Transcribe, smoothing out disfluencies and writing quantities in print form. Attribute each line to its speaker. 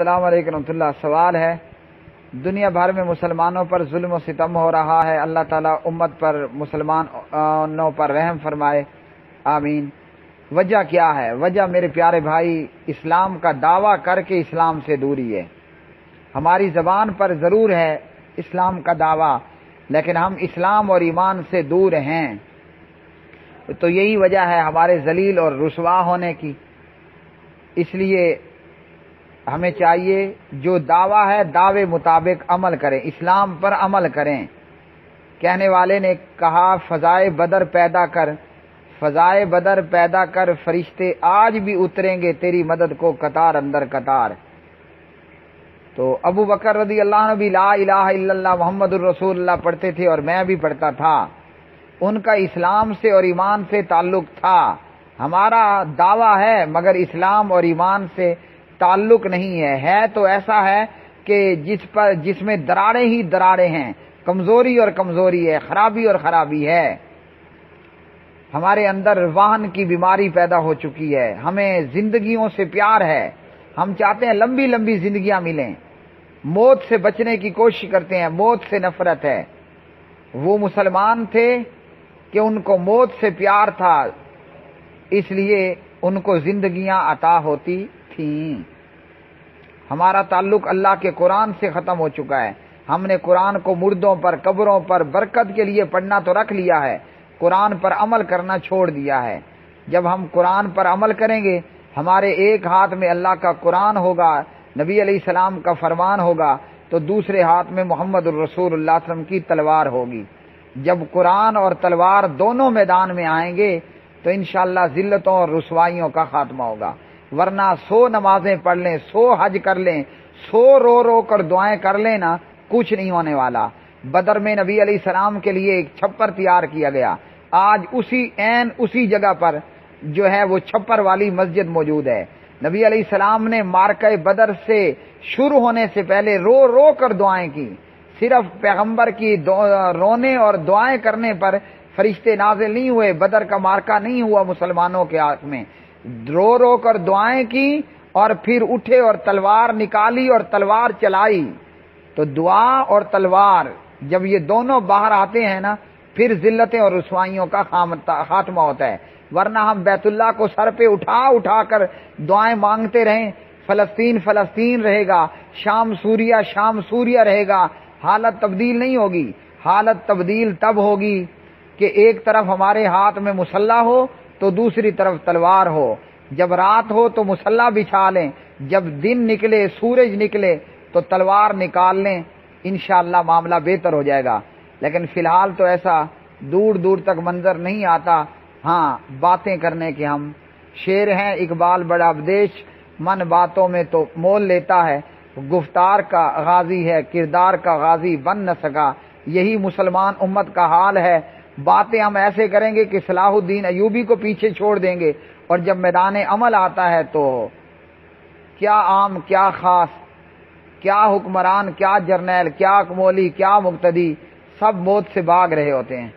Speaker 1: السلام علیکم ورحمۃ اللہ۔ سوال ہے، دنیا بھر میں مسلمانوں پر ظلم و ستم ہو رہا ہے، اللہ تعالیٰ امت پر مسلمانوں پر رحم فرمائے، آمین۔ وجہ کیا ہے؟ وجہ میرے پیارے بھائی، اسلام کا دعویٰ کر کے اسلام سے دوری ہے۔ ہماری زبان پر ضرور ہے اسلام کا دعویٰ، لیکن ہم اسلام اور ایمان سے دور ہیں، تو یہی وجہ ہے ہمارے ذلیل اور رسوا ہونے کی۔ اس لیے ہمیں چاہیے جو دعویٰ ہے دعوے مطابق عمل کریں، اسلام پر عمل کریں۔ کہنے والے نے کہا فضائے بدر پیدا کر، فضائے بدر پیدا کر، فرشتے آج بھی اتریں گے تیری مدد کو قطار اندر قطار۔ تو ابو بکر رضی اللہ عنہ بھی لا الہ الا اللہ محمد الرسول اللہ پڑھتے تھے اور میں بھی پڑھتا تھا، ان کا اسلام سے اور ایمان سے تعلق تھا۔ ہمارا دعویٰ ہے مگر اسلام اور ایمان سے تعلق نہیں ہے تو ایسا ہے کہ جس میں دراڑیں ہی دراڑیں ہیں، کمزوری اور کمزوری ہے، خرابی اور خرابی ہے۔ ہمارے اندر واہن کی بیماری پیدا ہو چکی ہے، ہمیں زندگیوں سے پیار ہے، ہم چاہتے ہیں لمبی لمبی زندگیاں ملیں، موت سے بچنے کی کوشش کرتے ہیں، موت سے نفرت ہے۔ وہ مسلمان تھے کہ ان کو موت سے پیار تھا، اس لیے ان کو زندگیاں عطا ہوتی تھیں۔ ہمارا تعلق اللہ کے قرآن سے ختم ہو چکا ہے۔ ہم نے قرآن کو مردوں پر، قبروں پر برکت کے لیے پڑھنا تو رکھ لیا ہے، قرآن پر عمل کرنا چھوڑ دیا ہے۔ جب ہم قرآن پر عمل کریں گے، ہمارے ایک ہاتھ میں اللہ کا قرآن ہوگا، نبی علیہ السلام کا فرمان ہوگا، تو دوسرے ہاتھ میں محمد الرسول اللہ صلی اللہ علیہ وسلم کی تلوار ہوگی۔ جب قرآن اور تلوار دونوں میدان میں آئیں گے تو انشاءاللہ ذلتوں اور رسوائیوں کا خاتمہ ہوگا۔ ورنہ 100 نمازیں پڑھ لیں، 100 حج کر لیں، 100 رو رو کر دعائیں کر لیں نا، کچھ نہیں ہونے والا۔ بدر میں نبی علیہ السلام کے لیے ایک چھپر تیار کیا گیا، آج اسی جگہ پر جو ہے وہ چھپر والی مسجد موجود ہے۔ نبی علیہ السلام نے معرکہ بدر سے شروع ہونے سے پہلے رو رو کر دعائیں کی، صرف پیغمبر کی رونے اور دعائیں کرنے پر فرشتے نازل نہیں ہوئے، بدر کا معرکہ نہیں ہوا مسلمانوں کے ہاتھ میں، رو رو کر دعائیں کی اور پھر اٹھے اور تلوار نکالی اور تلوار چلائی۔ تو دعا اور تلوار جب یہ دونوں باہر آتے ہیں نا، پھر ذلتیں اور رسوائیوں کا خاتمہ ہوتا ہے۔ ورنہ ہم بیت اللہ کو سر پہ اٹھا اٹھا کر دعائیں مانگتے رہیں، فلسطین فلسطین رہے گا، شام سوریہ رہے گا، حالت تبدیل نہیں ہوگی۔ حالت تبدیل تب ہوگی کہ ایک طرف ہمارے ہاتھ میں مسلح ہو تو دوسری طرف تلوار ہو، جب رات ہو تو مسلح بچھا لیں، جب دن نکلے، سورج نکلے تو تلوار نکال لیں، انشاءاللہ معاملہ بہتر ہو جائے گا۔ لیکن فی الحال تو ایسا دور دور تک منظر نہیں آتا۔ ہاں، باتیں کرنے کے ہم شعر ہیں، اقبال بڑا اپدیش من باتوں میں تو مول لیتا ہے، گفتار کا غازی ہے کردار کا غازی بن نہ سکا، یہی مسلمان امت کا حال ہے۔ باتیں ہم ایسے کریں گے کہ صلاح الدین ایوبی کو پیچھے چھوڑ دیں گے، اور جب میدان عمل آتا ہے تو کیا عام کیا خاص، کیا حکمران کیا جرنیل کیا اکمولی کیا مقتدی، سب موت سے بھاگ رہے ہوتے ہیں۔